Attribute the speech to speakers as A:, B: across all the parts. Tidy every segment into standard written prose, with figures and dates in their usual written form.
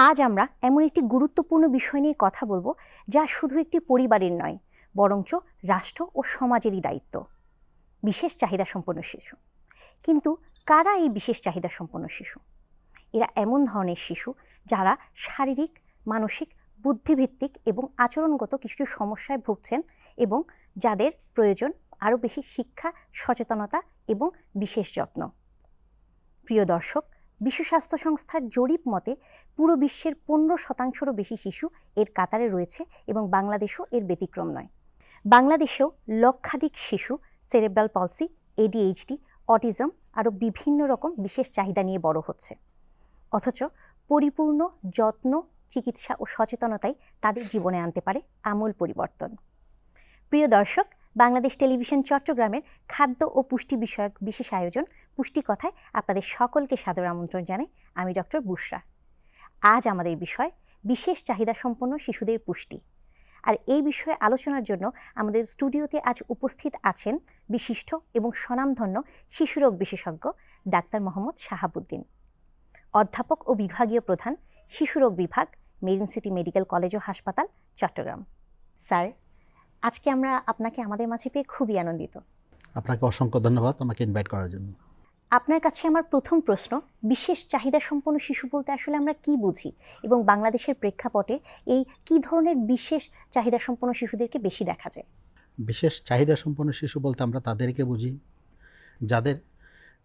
A: আজ আমরা এমন একটি গুরুত্বপূর্ণ বিষয় নিয়ে কথা বলবো যা শুধু একটি পরিবারের নয়, বরঞ্চ রাষ্ট্র ও সমাজেরই দায়িত্ব। বিশেষ চাহিদা সম্পন্ন শিশু। কিন্তু কারা এই বিশেষ চাহিদা সম্পন্ন শিশু? এরা এমন ধরনের শিশু যারা শারীরিক, মানসিক, বুদ্ধিভিত্তিক এবং আচরণগত কিছু সমস্যায় ভুগছেন এবং যাদের প্রয়োজন আরও বেশি শিক্ষা, সচেতনতা এবং বিশেষ যত্ন। প্রিয় দর্শক, বিশ্ব স্বাস্থ্য সংস্থার জরিপ মতে পুরো বিশ্বের 15%-রও বেশি শিশু এর কাতারে রয়েছে এবং বাংলাদেশও এর ব্যতিক্রম নয়। বাংলাদেশেও লক্ষাধিক শিশু সেরেব্রাল পলসি, ADHD, অটিজম আরও বিভিন্ন রকম বিশেষ চাহিদা নিয়ে বড় হচ্ছে। অথচ পরিপূর্ণ যত্ন, চিকিৎসা ও সচেতনতাই তাদের জীবনে আনতে পারে আমূল পরিবর্তন। প্রিয় দর্শক, বাংলাদেশ টেলিভিশন চট্টগ্রামের খাদ্য ও পুষ্টি বিষয়ক বিশেষ আয়োজন পুষ্টি কথায় আপনাদের সকলকে সাদর আমন্ত্রণ জানাই। আমি ডক্টর বুশরা। আজ আমাদের বিষয় বিশেষ চাহিদা সম্পন্ন শিশুদের পুষ্টি। আর এই বিষয়ে আলোচনার জন্য আমাদের স্টুডিওতে আজ উপস্থিত আছেন বিশিষ্ট এবং স্বনামধন্য শিশুরোগ বিশেষজ্ঞ ডাক্তার মোহাম্মদ শাহাবুদ্দিন, অধ্যাপক ও বিভাগীয় প্রধান, শিশুরোগ বিভাগ, মেরিন সিটি মেডিকেল কলেজ ও হাসপাতাল, চট্টগ্রাম। স্যার, আজকে আমরা আপনাকে আমাদের মাঝে পেয়ে খুবই আনন্দিত।
B: আপনাকে অসংখ্য ধন্যবাদ আমাকে ইনভাইট করার জন্য।
A: আপনার কাছে আমার প্রথম প্রশ্ন, বিশেষ চাহিদা সম্পন্ন শিশু বলতে আসলে আমরা কি বুঝি এবং বাংলাদেশের প্রেক্ষাপটে এই কি ধরনের বিশেষ চাহিদা সম্পন্ন শিশুদেরকে বেশি দেখা যায়?
B: বিশেষ চাহিদা সম্পন্ন শিশু বলতে আমরা তাদেরকে বুঝি যাদের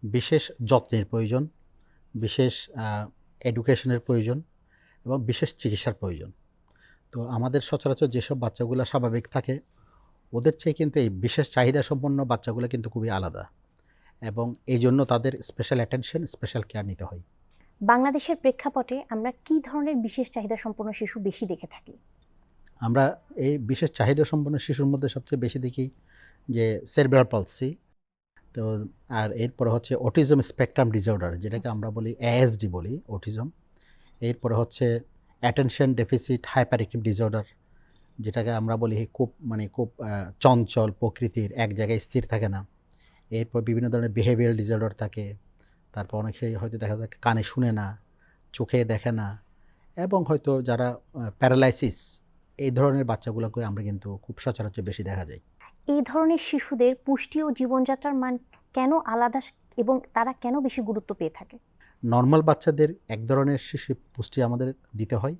B: বিশেষ যত্নের প্রয়োজন, বিশেষ এডুকেশনের প্রয়োজন এবং বিশেষ চিকিৎসার প্রয়োজন। তো আমাদের সচরাচর যেসব বাচ্চাগুলো স্বাভাবিক থাকে ওদের চেয়ে কিন্তু এই বিশেষ চাহিদা সম্পন্ন বাচ্চাগুলো কিন্তু খুবই আলাদা এবং এই জন্য তাদের স্পেশাল অ্যাটেনশন, স্পেশাল কেয়ার নিতে হয়।
A: বাংলাদেশের প্রেক্ষাপটে আমরা কি ধরনের বিশেষ চাহিদা সম্পন্ন শিশু বেশি দেখে থাকি?
B: আমরা এই বিশেষ চাহিদা সম্পন্ন শিশুর মধ্যে সবচেয়ে বেশি দেখি যে সেরেব্রাল পলসি, তো আর এরপরে হচ্ছে অটিজম স্পেকট্রাম ডিসঅর্ডার, যেটাকে আমরা বলি ASD বলি, অটিজম। এরপরে হচ্ছে attention deficit hyper active disorder, যেটাকে আমরা বলি খুব চঞ্চল প্রকৃতির, এক জায়গায় স্থির থাকে না। এরপর বিভিন্ন ধরনের বিহেভিয়ারাল ডিসঅর্ডার থাকে। তারপর অনেকে হয়তো দেখা যায় কানে শুনে না, চোখে দেখে না, এবং হয়তো যারা প্যারালাইসিস, এই ধরনের বাচ্চাগুলোকে আমরা কিন্তু খুব সচরাচর বেশি দেখা যায়।
A: এই ধরনের শিশুদের পুষ্টি ও জীবনযাত্রার মান কেন আলাদা এবং তারা কেন বেশি গুরুত্ব পেয়ে থাকে?
B: নর্মাল বাচ্চাদের এক ধরনের শিশু পুষ্টি আমাদের দিতে হয়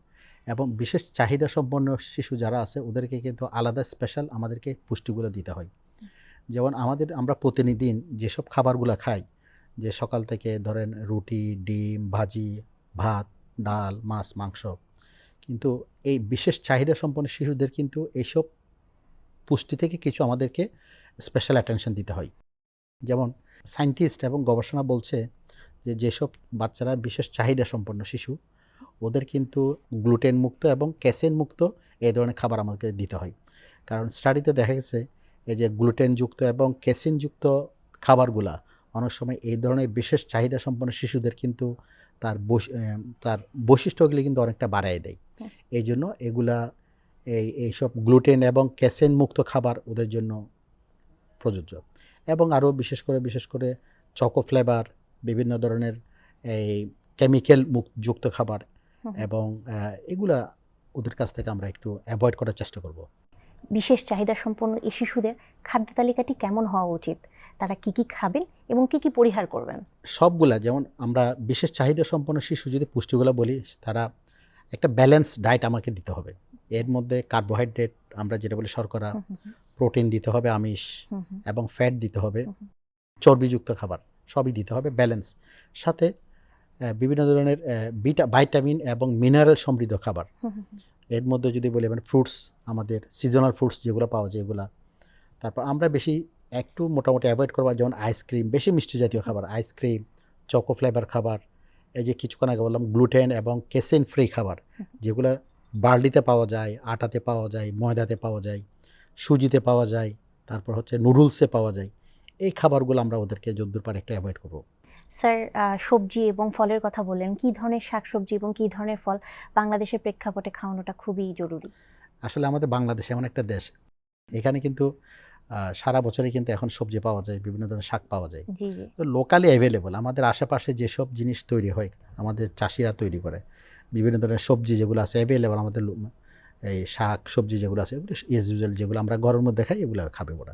B: এবং বিশেষ চাহিদা সম্পন্ন শিশু যারা আছে ওদেরকে কিন্তু আলাদা স্পেশাল আমাদেরকে পুষ্টিগুলো দিতে হয়। যেমন আমরা প্রতিদিন যেসব খাবারগুলো খাই, যে সকাল থেকে ধরেন রুটি, ডিম, ভাজি, ভাত, ডাল, মাছ, মাংস, কিন্তু এই বিশেষ চাহিদা সম্পন্ন শিশুদের কিন্তু এইসব পুষ্টি থেকে কিছু আমাদেরকে স্পেশাল অ্যাটেনশন দিতে হয়। যেমন সায়েন্টিস্ট এবং গবেষণা বলছে যে যেসব বাচ্চারা বিশেষ চাহিদা সম্পন্ন শিশু ওদের কিন্তু গ্লুটেন মুক্ত এবং ক্যাসেন মুক্ত এই ধরনের খাবার আমাদেরকে দিতে হয়। কারণ স্টাডিতে দেখা গেছে এই যে গ্লুটেনযুক্ত এবং ক্যাসিনযুক্ত খাবারগুলা অনেক সময় এই ধরনের বিশেষ চাহিদা সম্পন্ন শিশুদের কিন্তু তার বৈশিষ্ট্যগুলি কিন্তু অনেকটা বাড়ায় দেয়। এই জন্য এইসব গ্লুটেন এবং ক্যাসেন মুক্ত খাবার ওদের জন্য প্রযোজ্য। এবং আরও বিশেষ করে চকো ফ্লেভার, বিভিন্ন ধরনের এই কেমিক্যাল যুক্ত খাবার, এবং এগুলা ওদের কাছ থেকে আমরা একটু অ্যাভয়েড করার চেষ্টা করব।
A: বিশেষ চাহিদা সম্পন্ন এই শিশুদের খাদ্য তালিকাটি কেমন হওয়া উচিত? তারা কি কি খাবেন এবং কি কি পরিহার করবেন?
B: সবগুলা, যেমন আমরা বিশেষ চাহিদা সম্পন্ন শিশু যদি পুষ্টিগুলো বলি, তারা একটা ব্যালেন্স ডায়েট আমাকে দিতে হবে। এর মধ্যে কার্বোহাইড্রেট, আমরা যেটা বলি শর্করা, প্রোটিন দিতে হবে, আমিষ এবং ফ্যাট দিতে হবে, চর্বিযুক্ত খাবার সবই দিতে হবে ব্যালেন্স। সাথে বিভিন্ন ধরনের ভাইটামিন এবং মিনারেল সমৃদ্ধ খাবার। এর মধ্যে যদি বলি ফ্রুটস, আমাদের সিজনাল ফ্রুটস যেগুলো পাওয়া যায় এগুলা। তারপর আমরা বেশি একটু মোটামুটি অ্যাভয়েড করবো যেমন আইসক্রিম, বেশি মিষ্টি জাতীয় খাবার, আইসক্রিম, চকো ফ্লেভার খাবার, এই যে কিছুক্ষণ আগে বললাম গ্লুটেন এবং কেসেন ফ্রি খাবার, যেগুলো বার্লিতে পাওয়া যায়, আটাতে পাওয়া যায়, ময়দাতে পাওয়া যায়, সুজিতে পাওয়া যায়, তারপর হচ্ছে নুডলসে পাওয়া যায়। এই খাবারগুলো আমরা ওদেরকে যতদূর পারে একটু অ্যাভয়েড করবো।
A: স্যার, সবজি এবং ফলের কথা বললেন, কী ধরনের শাকসবজি এবং কী ধরনের ফল বাংলাদেশের প্রেক্ষাপটে খাওয়ানোটা খুবই জরুরি?
B: আসলে আমাদের বাংলাদেশ এমন একটা দেশ, এখানে কিন্তু সারা বছরই কিন্তু এখন সবজি পাওয়া যায়, বিভিন্ন ধরনের শাক পাওয়া যায়।
A: জি জি।
B: তো লোকালি অ্যাভেলেবল আমাদের আশেপাশে যেসব জিনিস তৈরি হয় আমাদের চাষিরা তৈরি করে, বিভিন্ন ধরনের সবজি যেগুলো আছে অ্যাভেলেবল আমাদের এই শাক সবজি যেগুলো আছে এগুলো ইউজুয়াল যেগুলো আমরা ঘরের মধ্যে খাই এগুলো খাবে ওরা।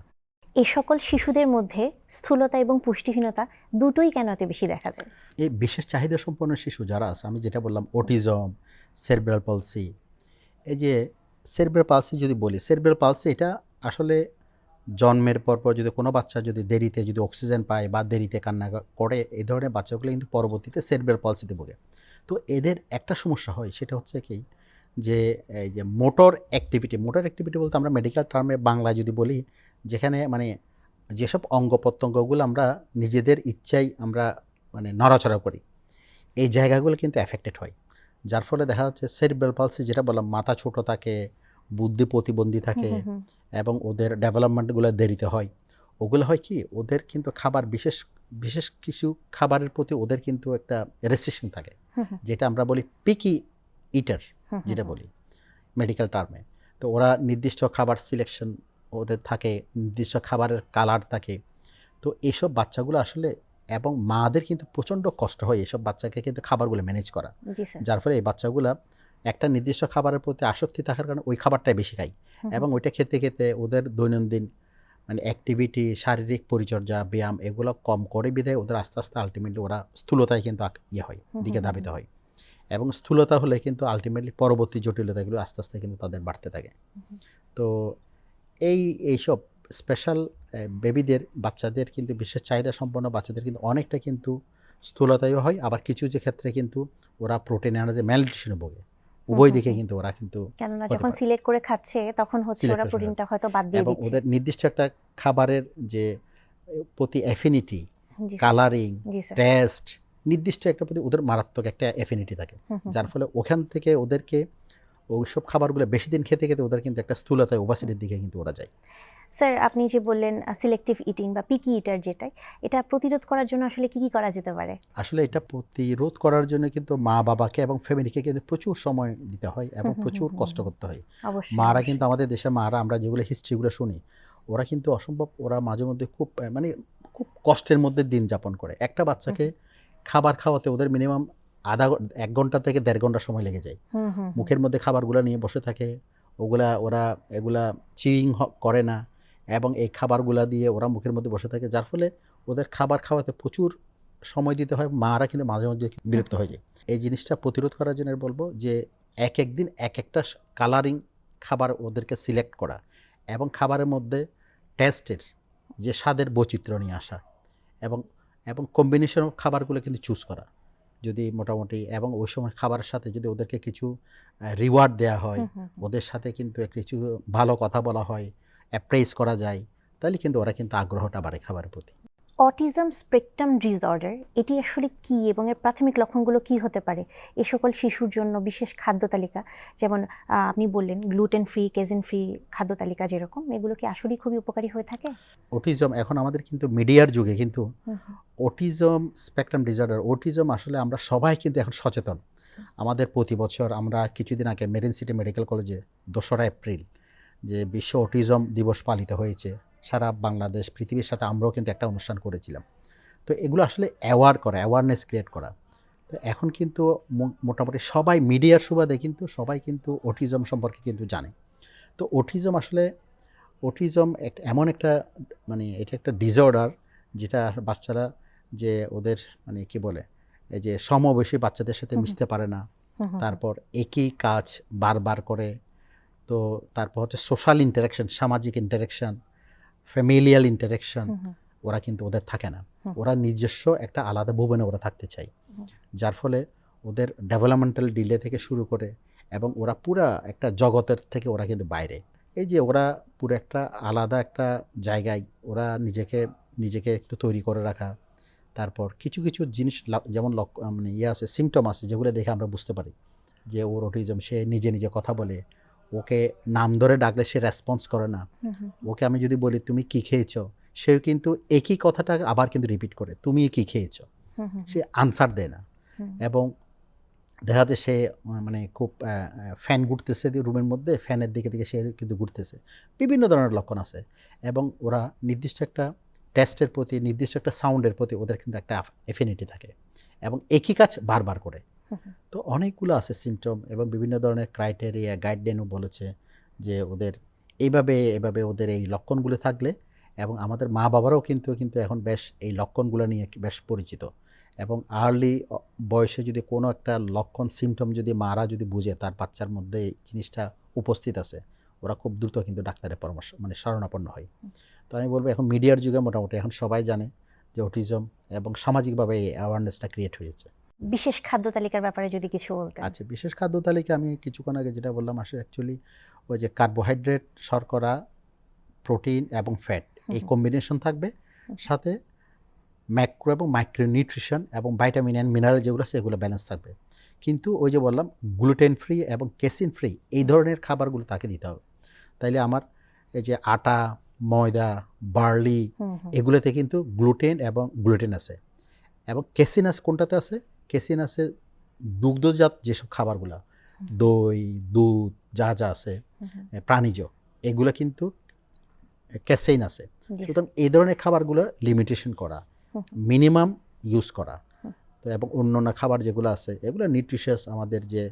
A: এই সকল শিশুদের মধ্যে স্থূলতা এবং পুষ্টিহীনতা দুটোই কেন এত বেশি দেখা যায়?
B: এই বিশেষ চাহিদা সম্পন্ন শিশু যারা আছে, আমি যেটা বললাম অটিজম, সেরেব্রাল পলসি, এই যে সেরেব্রাল পালসি যদি বলি, সেরেব্রাল পালসি এটা আসলে জন্মের পর যদি কোনো বাচ্চা যদি দেরিতে যদি অক্সিজেন পায় বা দেরিতে কান্না করে, এই ধরনের বাচ্চাগুলো কিন্তু পরবর্তীতে সেরেব্রাল পলসিতে ভোগে। তো এদের একটা সমস্যা হয়, সেটা হচ্ছে কি যে এই যে মোটর অ্যাক্টিভিটি বলতে আমরা মেডিকেল টার্মে বাংলায় যদি বলি, যেখানে মানে যেসব অঙ্গ প্রত্যঙ্গগুলো আমরা নিজেদের ইচ্ছায় আমরা মানে নড়াচড়া করি, এই জায়গাগুলো কিন্তু অ্যাফেক্টেড হয়। যার ফলে দেখা যাচ্ছে সেরিব্রাল পালসি যেটা বললাম, মাথা ছোট থাকে, বুদ্ধি প্রতিবন্ধী থাকে এবং ওদের ডেভেলপমেন্টগুলো দেরিতে হয়। ওগুলো হয় কি, ওদের কিন্তু খাবার বিশেষ কিছু খাবারের প্রতি ওদের কিন্তু একটা রেস্ট্রিকশন থাকে, যেটা আমরা বলি পিকি ইটার যেটা বলি মেডিকেল টার্মে। তো ওরা নির্দিষ্ট খাবার সিলেকশন ওদের থাকে, নির্দিষ্ট খাবারের কালার থাকে। তো এইসব বাচ্চাগুলো আসলে এবং মাদের কিন্তু প্রচণ্ড কষ্ট হয় এইসব বাচ্চাকে কিন্তু খাবারগুলো ম্যানেজ করা। যার ফলে এই বাচ্চাগুলা একটা নির্দিষ্ট খাবারের প্রতি আসক্তি থাকার কারণে ওই খাবারটাই বেশি খায় এবং ওইটা খেতে খেতে ওদের দৈনন্দিন মানে অ্যাক্টিভিটি, শারীরিক পরিচর্যা, ব্যায়াম এগুলো কম করে বিধায় ওদের আস্তে আস্তে আলটিমেটলি ওরা স্থূলতায় কিন্তু হয়, দিকে ধাবিত হয়। এবং স্থূলতা হলে কিন্তু আলটিমেটলি পরবর্তী জটিলতাগুলো আস্তে আস্তে কিন্তু তাদের বাড়তে থাকে। তো এইসব স্পেশাল বেবিদের বাচ্চাদের কিন্তু বিশেষ চাহিদা সম্পন্ন বাচ্চাদের কিন্তু অনেকটা কিন্তু স্থূলতায়ও হয়, আবার কিছু যে ক্ষেত্রে কিন্তু ওরা প্রোটিন এনার্জি ম্যালনিউট্রিশনে ভোগে। উভয় দিকে কিন্তু ওরা কিন্তু
A: কেননা যখন সিলেক্ট করে খাচ্ছে তখন হচ্ছে ওরা প্রোটিনটা হয়তো বাদ দিয়ে দিচ্ছে।
B: এবং ওদের নির্দিষ্ট একটা খাবারের যে প্রতি অ্যাফিনিটি, কালারিং, টেস্ট, নির্দিষ্ট একটা প্রতি ওদের মারাত্মক একটা অ্যাফিনিটি থাকে, যার ফলে ওখান থেকে ওদেরকে ওইসব খাবারগুলো বেশি দিন খেতে খেতে ওদের কিন্তু একটা স্থূলতায় ওবাসিটির দিকে কিন্তু ওরা যায়।
A: স্যার, আপনি যে বললেন সিলেক্টিভ ইটিং বা পিকি ইটার যেটাই, এটা প্রতিরোধ করার জন্য আসলে কি করা যেতে পারে?
B: আসলে এটা প্রতিরোধ করার জন্য কিন্তু মা বাবাকে এবং ফ্যামিলিকে কিন্তু প্রচুর সময় দিতে হয় এবং প্রচুর কষ্ট করতে হয়। মারা কিন্তু আমাদের দেশের মারা আমরা যেগুলো হিস্ট্রিগুলো শুনি, ওরা কিন্তু অসম্ভব, ওরা মাঝে মধ্যে খুব মানে খুব কষ্টের মধ্যে দিন যাপন করে। একটা বাচ্চাকে খাবার খাওয়াতে ওদের মিনিমাম 1 ঘন্টা থেকে 1.5 ঘন্টা সময় লেগে যায়। মুখের মধ্যে খাবারগুলো নিয়ে বসে থাকে, ওরা এগুলা চিউইং করে না এবং এই খাবারগুলা দিয়ে ওরা মুখের মধ্যে বসে থাকে, যার ফলে ওদের খাবার খাওয়াতে প্রচুর সময় দিতে হয়। মারা কিন্তু মাঝে মাঝে বিরক্ত হয়ে যায়। এই জিনিসটা প্রতিরোধ করার জন্য বলবো যে একদিন একটা কালারিং খাবার ওদেরকে সিলেক্ট করা এবং খাবারের মধ্যে টেস্টের যে স্বাদের বৈচিত্র্য নিয়ে আসা এবং কম্বিনেশন খাবারগুলো কিন্তু চুজ করা যদি মোটামুটি, এবং ওই সময় খাবারের সাথে যদি ওদেরকে কিছু রিওয়ার্ড দেওয়া হয়, ওদের সাথে কিন্তু কিছু ভালো কথা বলা হয়, অ্যাপ্রেজ করা যায়, তাহলে কিন্তু ওরা কিন্তু আগ্রহটা বাড়ে খাবারের প্রতি।
A: অটিজম স্পেকট্রাম ডিসঅর্ডার এটি আসলে কি এবং এর প্রাথমিক লক্ষণগুলো কি হতে পারে? এই সকল শিশুর জন্য বিশেষ খাদ্য তালিকা, যেমন আপনি বললেন গ্লুটেন ফ্রি, কেজিন ফ্রি খাদ্য তালিকা যেরকম, এগুলো কি আসলেই খুবই উপকারী হয়ে থাকে?
B: অটিজম এখন আমাদের কিন্তু মিডিয়ার যুগে কিন্তু অটিজম স্পেকট্রাম ডিসঅর্ডার, অটিজম আসলে আমরা সবাই কিন্তু এখন সচেতন। আমাদের প্রতি বছর আমরা কিছুদিন আগে মেরিন সিটি মেডিকেল কলেজে 2রা এপ্রিল যে বিশ্ব অটিজম দিবস পালিত হয়েছে, সারা বাংলাদেশ পৃথিবীর সাথে আমরাও কিন্তু একটা অনুষ্ঠান করেছিলাম। তো এগুলো আসলে অ্যাওয়ারনেস ক্রিয়েট করা। তো এখন কিন্তু মোটামুটি সবাই মিডিয়ার সুবাদে কিন্তু সবাই কিন্তু অটিজম সম্পর্কে কিন্তু জানে। তো অটিজম এমন একটা মানে এটা একটা ডিসঅর্ডার, যেটা বাচ্চারা যে ওদের মানে কি বলে এই যে সমবয়সী বাচ্চাদের সাথে মিশতে পারে না, তারপর একই কাজ বারবার করে, তো তারপর হচ্ছে সোশ্যাল ইন্টারাকশন, সামাজিক ইন্টারাকশন, ফ্যামিলিয়াল ইন্টারাকশন ওরা কিন্তু ওদের থাকে না। ওরা নিজস্ব একটা আলাদা ভুবনে ওরা থাকতে চায়, যার ফলে ওদের ডেভেলপমেন্টাল ডিলে থেকে শুরু করে এবং ওরা পুরা একটা জগতের থেকে ওরা কিন্তু বাইরে। এই যে ওরা পুরো একটা আলাদা একটা জায়গায় ওরা নিজেকে একটু তৈরি করে রাখা, তারপর কিছু জিনিস যেমন মানে আছে সিমটম আছে যেগুলো দেখে আমরা বুঝতে পারি যে ওর অটিজম। সে নিজে কথা বলে, ওকে নাম ধরে ডাকলে সে রেসপন্স করে না। ওকে আমি যদি বলি তুমি কি খেয়েছো, সেও কিন্তু একই কথাটা আবার কিন্তু রিপিট করে, তুমি কি খেয়েছো, সে আনসার দেয় না। এবং দেখা যায় সে মানে খুব ফ্যান ঘুরতেছে রুমের মধ্যে, ফ্যানের দিকে সে কিন্তু ঘুরতেছে। বিভিন্ন ধরনের লক্ষণ আছে এবং ওরা নির্দিষ্ট একটা টেস্টের প্রতি, নির্দিষ্ট একটা সাউন্ডের প্রতি ওদের কিন্তু একটা অ্যাফিনিটি থাকে এবং একই কাজ বারবার করে। তো অনেকগুলো আছে সিমটম এবং বিভিন্ন ধরনের ক্রাইটেরিয়া গাইডলাইনও বলেছে যে ওদের এভাবে ওদের এই লক্ষণগুলো থাকলে, এবং আমাদের মা বাবারাও কিন্তু কিন্তু এখন বেশ এই লক্ষণগুলো নিয়ে বেশ পরিচিত, এবং আর্লি বয়সে যদি কোনো একটা লক্ষণ সিমটম যদি মারা যদি বুঝে তার বাচ্চার মধ্যে এই জিনিসটা উপস্থিত আছে, ওরা খুব দ্রুত কিন্তু ডাক্তারের পরামর্শ মানে শরণাপন্ন হয়। তো আমি বলবো এখন মিডিয়ার যুগে মোটামুটি এখন সবাই জানে যে অটিজম, এবং সামাজিকভাবে এই অ্যাওয়ারনেসটা ক্রিয়েট হয়েছে।
A: বিশেষ খাদ্য তালিকার ব্যাপারে যদি কিছু বলতেন।
B: আচ্ছা, বিশেষ খাদ্য তালিকা আমি কিছুক্ষণ আগে যেটা বললাম আসলে অ্যাকচুয়ালি ওই যে কার্বোহাইড্রেট, শর্করা, প্রোটিন এবং ফ্যাট এই কম্বিনেশন থাকবে, সাথে ম্যাক্রো এবং মাইক্রো নিউট্রিশন এবং ভাইটামিন অ্যান্ড মিনারেল যেগুলো আছে এগুলো ব্যালেন্স থাকবে। কিন্তু ওই যে বললাম গ্লুটেন ফ্রি এবং কেসিন ফ্রি এই ধরনের খাবারগুলো তাকে দিতে হবে। তাইলে আমার এই যে আটা, ময়দা, বার্লি এগুলোতে কিন্তু গ্লুটেন আছে, এবং কেসিন আছে কোনটাতে আছে? কেসিন আছে দুগ্ধজাত যেসব খাবারগুলো, দই, দুধ যা যা আছে প্রাণীজ, এগুলো কিন্তু ক্যাসেইন আছে। সুতরাং এই ধরনের খাবারগুলো লিমিটেশন করা, মিনিমাম ইউজ করা। তো এবং অন্যান্য খাবার যেগুলো আছে এগুলো নিউট্রিশিয়াস, আমাদের যে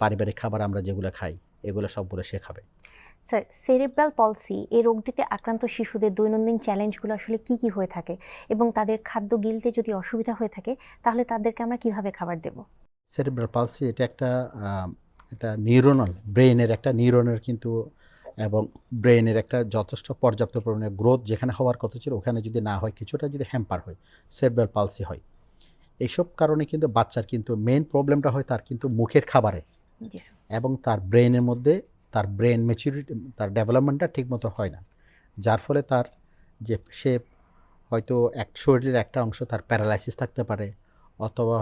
B: পারিবারিক খাবার আমরা যেগুলো খাই এগুলো সবগুলো সে খাবে।
A: স্যার, সেরেব্রাল পলসি এই রোগটিতে আক্রান্ত শিশুদের দৈনন্দিন চ্যালেঞ্জগুলো আসলে কি কি হয়ে থাকে, এবং তাদের খাদ্য গিলতে যদি অসুবিধা হয়ে থাকে তাহলে তাদেরকে আমরা কিভাবে খাবার দেব?
B: সেরেব্রাল পালসি এটা একটা নিউরোনাল ব্রেইনের একটা নিউরনের কিন্তু, এবং ব্রেইনের একটা যথেষ্ট পর্যাপ্ত পরিমাণে গ্রোথ যেখানে হওয়ার কথা ছিল ওখানে যদি না হয়, কিছুটা যদি হ্যাম্পার হয়, সেরেব্রাল পালসি হয়। এইসব কারণে কিন্তু বাচ্চার কিন্তু মেইন প্রবলেমটা হয় তার কিন্তু মুখের খাবারে, এবং তার ব্রেইনের মধ্যে তার ব্রেন ম্যাচুরিটি, তার ডেভেলপমেন্টটা ঠিকমতো হয় না, যার ফলে তার যে সে হয়তো শরীরের একটা অংশ তার প্যারালাইসিস থাকতে পারে, অথবা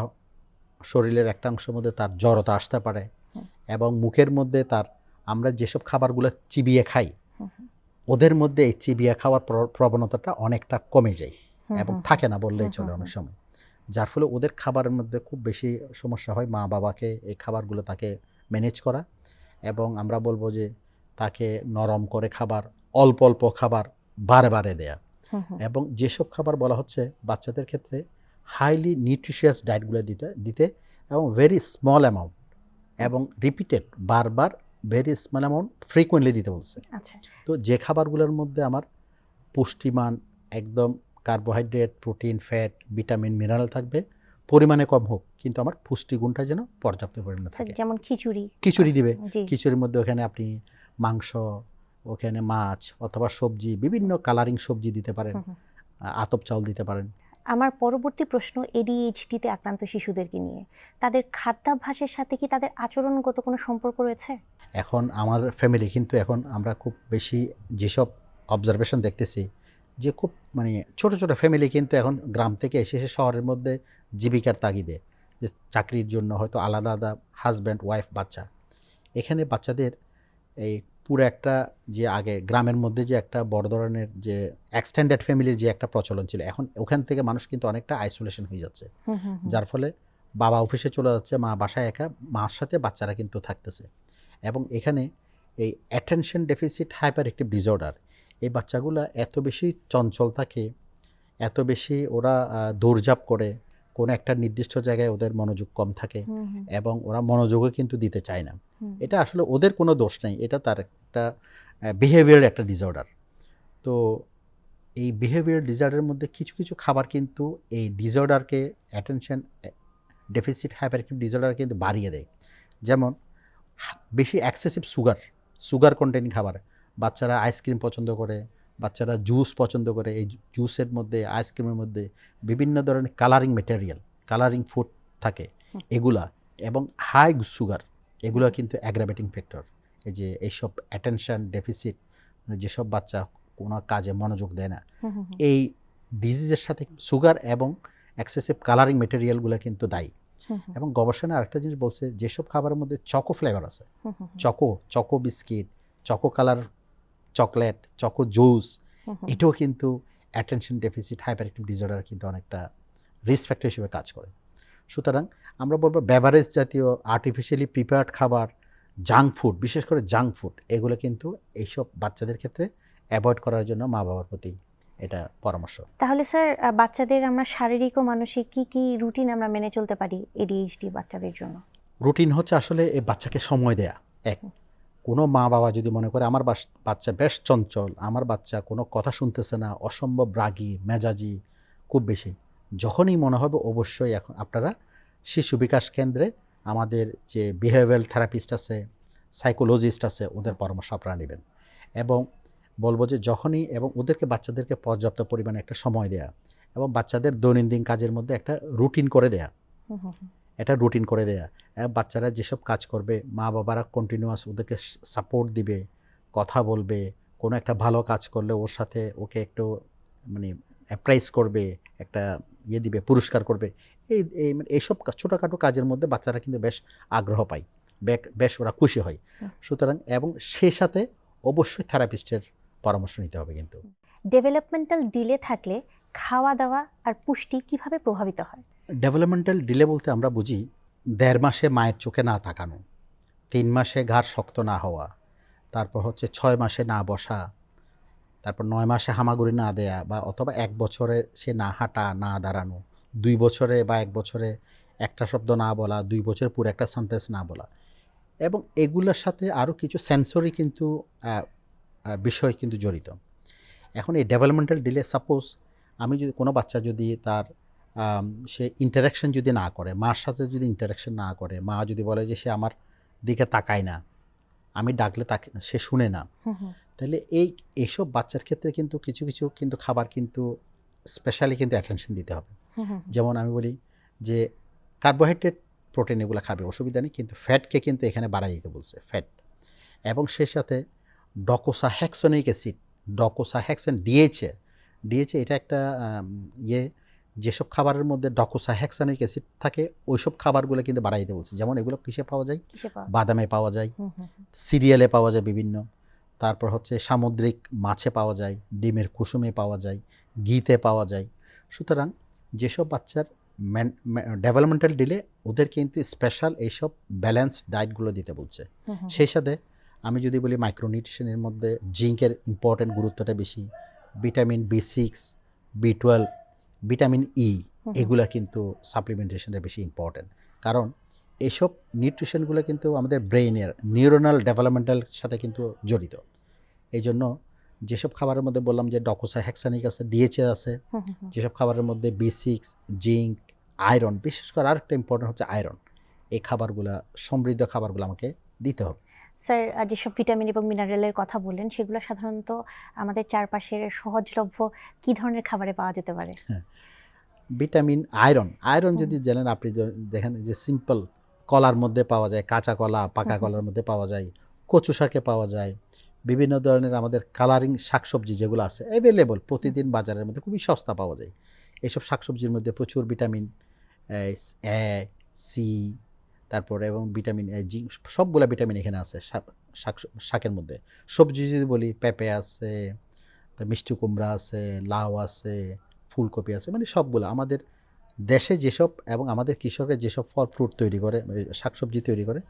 B: শরীরের একটা অংশের মধ্যে তার জড়তা আসতে পারে, এবং মুখের মধ্যে তার আমরা যেসব খাবারগুলো চিবিয়ে খাই ওদের মধ্যে এই চিবিয়ে খাওয়ার প্রবণতাটা অনেকটা কমে যায় এবং থাকে না বললেই চলে অনেক সময়, যার ফলে ওদের খাবারের মধ্যে খুব বেশি সমস্যা হয় মা বাবাকে এই খাবারগুলো তাকে ম্যানেজ করা, এবং আমরা বলবো যে তাকে নরম করে খাবার, অল্প অল্প খাবার বারে বারে দেয়া, এবং যেসব খাবার বলা হচ্ছে বাচ্চাদের ক্ষেত্রে হাইলি নিউট্রিশিয়াস ডায়েটগুলো দিতে এবং ভেরি স্মল অ্যামাউন্ট এবং রিপিটেড বারবার ভেরি স্মল অ্যামাউন্ট ফ্রিকুয়েন্টলি দিতে বলছে। তো যে খাবারগুলোর মধ্যে আমার পুষ্টিমান একদম carbohydrate, protein, fat, vitamin, mineral থাকবে, পরিমাণে কম হোক কিন্তু আমার পুষ্টিগুণটা যেন পর্যাপ্ত পরিমাণে থাকে।
A: যেমন
B: খিচুড়ি দিবে, খিচুড়ির মধ্যে ওখানে আপনি মাংস, ওখানে মাছ অথবা সবজি, বিভিন্ন কালারিং সবজি দিতে পারেন, আতপ চাউল দিতে পারেন।
A: আমার পরবর্তী প্রশ্ন ADHD-তে আক্রান্ত শিশুদেরকে নিয়ে, তাদের খাদ্যাভ্যাসের সাথে কি তাদের আচরণগত কোনো সম্পর্ক রয়েছে?
B: এখন আমার ফ্যামিলি কিন্তু এখন আমরা খুব বেশি যেসব অবজারভেশন দেখতেছি যে খুব মানে ছোট ছোট ফ্যামিলি কিন্তু এখন গ্রাম থেকে এসে শহরের মধ্যে জীবিকার তাগিদে, যে চাকরির জন্য হয়তো আলাদা আলাদা হাজব্যান্ড, ওয়াইফ, বাচ্চা, এখানে বাচ্চাদের এই পুরো একটা যে আগে গ্রামের মধ্যে যে একটা বড় ধরনের যে এক্সটেন্ডেড ফ্যামিলির যে একটা প্রচলন ছিল, এখন ওখান থেকে মানুষ কিন্তু অনেকটা আইসোলেশন হয়ে যাচ্ছে, যার ফলে বাবা অফিসে চলে যাচ্ছে, মা বাসায় একা, মার সাথে বাচ্চারা কিন্তু থাকতেছে, এবং এখানে এই attention deficit hyper active disorder, এই বাচ্চাগুলো এত বেশি চঞ্চল থাকে, এত বেশি ওরা দৌড়ঝাঁপ করে, কোনো একটা নির্দিষ্ট জায়গায় ওদের মনোযোগ কম থাকে, এবং ওরা মনোযোগও কিন্তু দিতে চায় না। এটা আসলে ওদের কোনো দোষ নেই, এটা তার একটা বিহেভিয়ার একটা ডিসঅর্ডার। তো এই বিহেভিয়ার ডিসঅর্ডারের মধ্যে কিছু কিছু খাবার কিন্তু এই ডিসঅর্ডারকে, attention deficit hyper active disorder কিন্তু বাড়িয়ে দেয়। যেমন বেশি এক্সেসিভ সুগার কন্টেন্ট খাবার, বাচ্চারা আইসক্রিম পছন্দ করে, বাচ্চারা জুস পছন্দ করে, এই জুসের মধ্যে, আইসক্রিমের মধ্যে বিভিন্ন ধরনের কালারিং ম্যাটেরিয়াল, কালারিং ফুড থাকে এগুলা, এবং হাই সুগার, এগুলো কিন্তু অ্যাগ্রাভেটিং ফ্যাক্টর। এই যে এইসব অ্যাটেনশন ডেফিসিট, মানে যেসব বাচ্চা কোনো কাজে মনোযোগ দেয় না, এই ডিজিজের সাথে সুগার এবং এক্সেসিভ কালারিং ম্যাটেরিয়ালগুলো কিন্তু দায়ী। এবং গবেষণায় আরেকটা জিনিস বলছে, যেসব খাবারের মধ্যে চকো ফ্লেভার আছে, choco biscuit, choco colour chocolate, choco juice, এটাও কিন্তু attention deficit hyper active disorder কিন্তু অনেকটা রিস্ক ফ্যাক্টর হিসেবে কাজ করে। সুতরাং আমরা বলবো বেভারেজ জাতীয় আর্টিফিশিয়ালি প্রিপেয়ার্ড খাবার, জাঙ্ক ফুড, বিশেষ করে জাঙ্ক ফুড, এগুলো কিন্তু এইসব বাচ্চাদের ক্ষেত্রে অ্যাভয়েড করার জন্য মা বাবার প্রতি এটা পরামর্শ।
A: তাহলে স্যার বাচ্চাদের আমরা শারীরিক ও মানসিক কি রুটিন আমরা মেনে চলতে পারি এডিএইচডি বাচ্চাদের জন্য?
B: রুটিন হচ্ছে আসলে এই বাচ্চাকে সময় দেয়া। কোনো মা বাবা যদি মনে করে আমার বাচ্চা বেশ চঞ্চল, আমার বাচ্চা কোনো কথা শুনতেছে না, অসম্ভব রাগী মেজাজি খুব বেশি, যখনই মনে হবে অবশ্যই এখন আপনারা শিশু বিকাশ কেন্দ্রে আমাদের যে বিহেভিয়ারাল থেরাপিস্ট আছে, সাইকোলজিস্ট আছে, ওদের পরামর্শ আপনারা নেবেন। এবং বলবো যে যখনই এবং বাচ্চাদেরকে পর্যাপ্ত পরিমাণে একটা সময় দেয়া এবং বাচ্চাদের দৈনন্দিন কাজের মধ্যে একটা রুটিন করে দেয়া, বাচ্চারা যেসব কাজ করবে মা বাবারা কন্টিনিউয়াস ওদেরকে সাপোর্ট দিবে, কথা বলবে, কোনো একটা ভালো কাজ করলে ওর সাথে ওকে একটু মানে অ্যাপ্রাইজ করবে, একটা দিবে, পুরস্কার করবে। এইসব ছোটোখাটো কাজের মধ্যে বাচ্চারা কিন্তু বেশ আগ্রহ পায়, বেশ ওরা খুশি হয়। সুতরাং এবং সেই সাথে অবশ্যই থেরাপিস্টের পরামর্শ নিতে হবে। কিন্তু
A: ডেভেলপমেন্টাল ডিলে থাকলে খাওয়া দাওয়া আর পুষ্টি কিভাবে প্রভাবিত হয়?
B: ডেভেলপমেন্টাল ডিলে বলতে আমরা বুঝি 1.5 মাসে মায়ের চোখে না তাকানো, 3 মাসে ঘাড় শক্ত না হওয়া, তারপর হচ্ছে 6 মাসে না বসা, তারপর 9 মাসে হামাগুড়ি না দেয়া, বা অথবা 1 বছরে সে না হাঁটা না দাঁড়ানো, 2 বছরে বা 1 বছরে একটা শব্দ না বলা, 2 বছরে পুরো একটা সেন্টেন্স না বলা। এবং এগুলোর সাথে আরও কিছু সেন্সরি কিন্তু বিষয় কিন্তু জড়িত। এখন এই ডেভেলপমেন্টাল ডিলে, সাপোজ আমি যদি কোনো বাচ্চা যদি তার সে ইন্টারাকশন যদি না করে, মার সাথে যদি ইন্টারাকশন না করে, মা যদি বলে যে সে আমার দিকে তাকায় না, আমি ডাকলে তাকে সে শুনে না, তাহলে এইসব বাচ্চার ক্ষেত্রে কিন্তু কিছু কিন্তু খাবার কিন্তু স্পেশালি কিন্তু অ্যাটেনশন দিতে হবে। যেমন আমি বলি যে কার্বোহাইড্রেট প্রোটিন এগুলো খাবে, অসুবিধা নেই, কিন্তু ফ্যাটকে কিন্তু এখানে বাড়াই দিতে বলছে, ফ্যাট। এবং সেই সাথে ডোকোসাহেক্সনিক অ্যাসিড, ডোকোসাহেক্সন ডিএইচএ এটা একটা যেসব খাবারের মধ্যে ডোকোসাহেক্সনিক অ্যাসিড থাকে ওইসব খাবারগুলো কিন্তু বাড়াই দিতে বলছে। যেমন এগুলো কিসে পাওয়া যায়? বাদামে পাওয়া যায়, সিরিয়ালে পাওয়া যায় বিভিন্ন, তারপর হচ্ছে সামুদ্রিক মাছে পাওয়া যায়, ডিমের কুসুমে পাওয়া যায়, ঘিতে পাওয়া যায়। সুতরাং যেসব বাচ্চার ডেভেলপমেন্টাল ডিলে ওদের কিন্তু স্পেশাল এইসব ব্যালেন্স ডায়েটগুলো দিতে বলছে। সেই সাথে আমি যদি বলি মাইক্রোনিউট্রিশনের মধ্যে জিঙ্কের ইম্পর্টেন্ট গুরুত্বটা বেশি, vitamin B6, B12, vitamin E, এগুলা কিন্তু সাপ্লিমেন্টেশনটা বেশি ইম্পর্টেন্ট। কারণ এইসব নিউট্রিশনগুলো কিন্তু আমাদের ব্রেইনের নিউরোনাল ডেভেলপমেন্টাল সাথে কিন্তু জড়িত। এই জন্য যেসব খাবারের মধ্যে বললাম যে ডোকোসাহেক্সানিক আছে, ডিএইচএ আছে, যেসব খাবারের মধ্যে B6, জিঙ্ক, আয়রন, বিশেষ করে আরেকটা ইম্পর্টেন্ট হচ্ছে আয়রন, এই খাবারগুলো সমৃদ্ধ খাবারগুলো আমাকে দিতে হবে।
A: স্যার, যেসব ভিটামিন এবং মিনারেলের কথা বললেন সেগুলো সাধারণত আমাদের চারপাশের সহজলভ্য কী ধরনের খাবারে পাওয়া যেতে পারে?
B: ভিটামিন, আয়রন যদি জানেন, আপনি দেখেন যে সিম্পল কলার মধ্যে পাওয়া যায়, কাঁচা কলা, পাকা কলার মধ্যে পাওয়া যায়, কচু শাকে পাওয়া যায়, বিভিন্ন ধরনের আমাদের কালারিং শাকসবজি যেগুলো আছে অ্যাভেলেবল প্রতিদিন বাজারের মধ্যে খুবই সস্তা পাওয়া যায়। এইসব শাকসবজির মধ্যে প্রচুর ভিটামিন এ, সি, তারপরে এবং ভিটামিন জি, সবগুলো ভিটামিন এখানে আছে শাকের মধ্যে। সবজি যদি বলি, পেঁপে আছে, মিষ্টি কুমড়া আছে, লাউ আছে, ফুলকপি আছে, মানে সবগুলো আমাদের দেশে যেসব এবং আমাদের কৃষকের যেসব ফল ফ্রুট তৈরি করে, শাকসবজি তৈরি করে,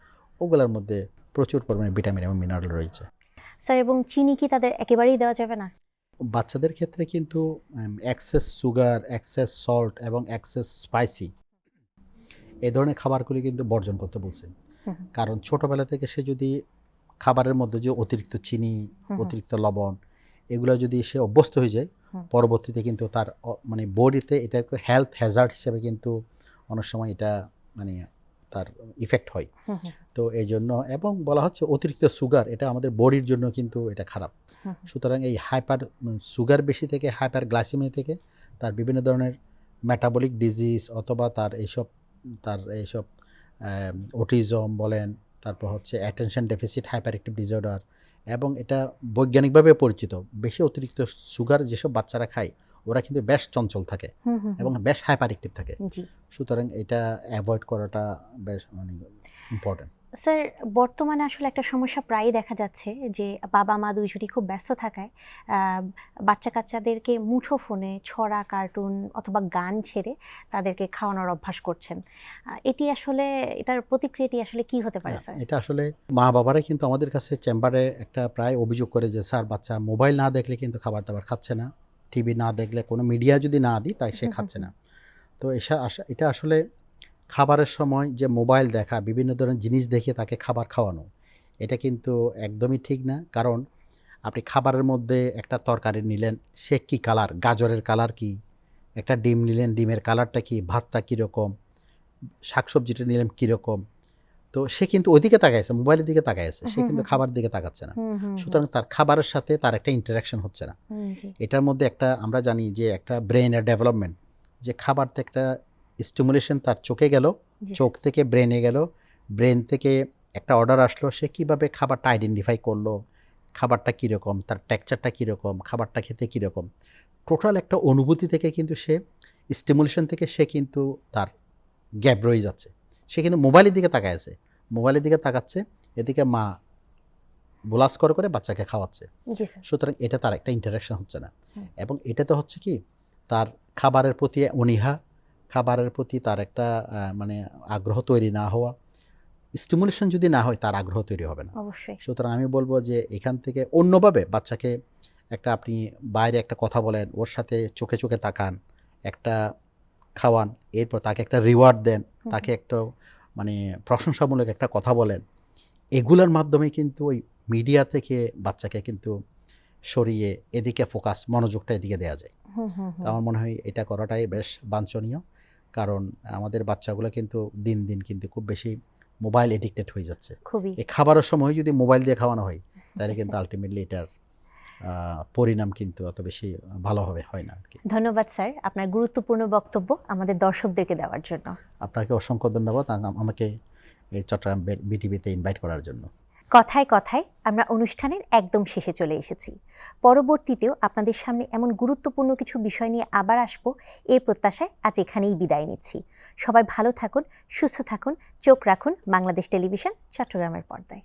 B: ওগুলোর মধ্যে প্রচুর পরিমাণে ভিটামিন এবং মিনারেল রয়েছে।
A: স্যার, এবং চিনি কি তাদের একেবারেই দেওয়া যাবে না?
B: বাচ্চাদের ক্ষেত্রে কিন্তু এক্সেস সুগার, এক্সেস সল্ট এবং এক্সেস স্পাইসি এই ধরনের খাবারগুলি কিন্তু বর্জন করতে বলছেন। কারণ ছোটোবেলা থেকে সে যদি খাবারের মধ্যে যে অতিরিক্ত চিনি, অতিরিক্ত লবণ, এগুলো যদি সে অভ্যস্ত হয়ে যায়, পরবর্তীতে কিন্তু তার মানে বডিতে এটা হেলথ হ্যাজার্ড হিসেবে কিন্তু অনেক সময় এটা মানে তার ইফেক্ট হয়। তো এই জন্য, এবং বলা হচ্ছে অতিরিক্ত সুগার এটা আমাদের বডির জন্য কিন্তু এটা খারাপ। সুতরাং এই হাইপার সুগার বেশি থেকে, হাইপার গ্লাইসেমিয়া থেকে তার বিভিন্ন ধরনের মেটাবলিক ডিজিজ অথবা তার এইসব অটিজম বলেন, তারপর হচ্ছে attention deficit hyper active disorder, এবং এটা বৈজ্ঞানিকভাবে পরিচিত। বেশি অতিরিক্ত সুগার যেসব বাচ্চারা খায় ওরা কিন্তু বেশ চঞ্চল থাকে এবং বেশ হাইপার অ্যাক্টিভ থাকে। সুতরাং এটা অ্যাভয়েড করাটা বেশ মানে ইম্পর্টেন্ট।
A: স্যার, বর্তমানে আসলে একটা সমস্যা প্রায়ই দেখা যাচ্ছে যে বাবা মা দুইজনই খুব ব্যস্ত থাকায় বাচ্চা কাচ্চাদেরকে মুঠো ফোনে ছড়া, কার্টুন অথবা গান ছেড়ে তাদেরকে খাওয়ানোর অভ্যাস করছেন। এটার প্রতিক্রিয়াটি আসলে কি হতে পারে স্যার?
B: এটা আসলে মা বাবারাই কিন্তু আমাদের কাছে চেম্বারে একটা প্রায় অভিযোগ করে যে স্যার বাচ্চা মোবাইল না দেখলে কিন্তু খাবার দাবার খাচ্ছে না, টিভি না দেখলে, কোনো মিডিয়া যদি না দিই, তাই সে খাচ্ছে না। তো এটা আসলে খাবারের সময় যে মোবাইল দেখা, বিভিন্ন ধরনের জিনিস দেখে তাকে খাবার খাওয়ানো, এটা কিন্তু একদমই ঠিক না। কারণ আপনি খাবারের মধ্যে একটা তরকারি নিলেন, সে কী কালার, গাজরের কালার কী, একটা ডিম নিলেন, ডিমের কালারটা কী, ভাতটা কীরকম, শাকসবজিটা নিলেন কীরকম, তো সে কিন্তু ওইদিকে তাকাইছে, মোবাইলের দিকে তাকাইছে, সে কিন্তু খাবারের দিকে তাকাচ্ছে না। সুতরাং তার খাবারের সাথে তার একটা ইন্টারাকশন হচ্ছে না। এটার মধ্যে একটা আমরা জানি যে একটা ব্রেনের ডেভেলপমেন্ট, যে খাবারতে একটা স্টিমুলেশন তার চোখে গেল, চোখ থেকে ব্রেনে গেল, ব্রেন থেকে একটা অর্ডার আসলো, সে কীভাবে খাবারটা আইডেন্টিফাই করলো, খাবারটা কীরকম, তার টেক্সচারটা কীরকম, খাবারটা খেতে কীরকম, টোটাল একটা অনুভূতি থেকে কিন্তু সে স্টিমুলেশন থেকে সে কিন্তু তার গ্যাপ রয়ে যাচ্ছে। সে কিন্তু মোবাইলের দিকে তাকায় মোবাইলের দিকে তাকাচ্ছে, এদিকে মা বোলাস করে করে বাচ্চাকে খাওয়াচ্ছে। সুতরাং এটা তার একটা ইন্টারাকশন হচ্ছে না। এবং এটাতে হচ্ছে কি, তার খাবারের প্রতি অনীহা, খাবারের প্রতি তার একটা মানে আগ্রহ তৈরি না হওয়া, স্টিমুলেশন যদি না হয় তার আগ্রহ তৈরি হবে না। সুতরাং আমি বলবো যে এখান থেকে অন্যভাবে বাচ্চাকে একটা, আপনি বাইরে একটা কথা বলেন, ওর সাথে চোখে চোখে তাকান, একটা খাওয়ান, এরপর তাকে একটা রিওয়ার্ড দেন, তাকে একটা মানে প্রশংসামূলক একটা কথা বলেন। এগুলোর মাধ্যমে কিন্তু ওই মিডিয়া থেকে বাচ্চাকে কিন্তু সরিয়ে এদিকে ফোকাস, মনোযোগটা এদিকে দেওয়া যায়। তো আমার মনে হয় এটা করাটাই বেশ বাঞ্ছনীয়। কারণ আমাদের বাচ্চাগুলো কিন্তু দিন দিন কিন্তু খুব বেশি মোবাইল এডিক্টেড হয়ে যাচ্ছে। এই খাবারের সময় যদি মোবাইল দিয়ে খাওয়ানো হয়, তাহলে কিন্তু আলটিমেটলি এটার পরিণাম কিন্তু অত বেশি ভালোভাবে হয় না আর কি।
A: ধন্যবাদ স্যার, আপনার গুরুত্বপূর্ণ বক্তব্য আমাদের দর্শকদেরকে দেওয়ার জন্য।
B: আপনাকে অসংখ্য ধন্যবাদ আমাকে এই চট্টগ্রাম বিটিভিতে ইনভাইট করার জন্য।
A: কথায় কথায় আমরা অনুষ্ঠানের একদম শেষে চলে এসেছি। পরবর্তীতেও আপনাদের সামনে এমন গুরুত্বপূর্ণ কিছু বিষয় নিয়ে আবার আসবো, এই প্রত্যাশায় আজ এখানেই বিদায় নিচ্ছি। সবাই ভালো থাকুন, সুস্থ থাকুন, চোখ রাখুন বাংলাদেশ টেলিভিশন চট্টগ্রামের পর্দায়।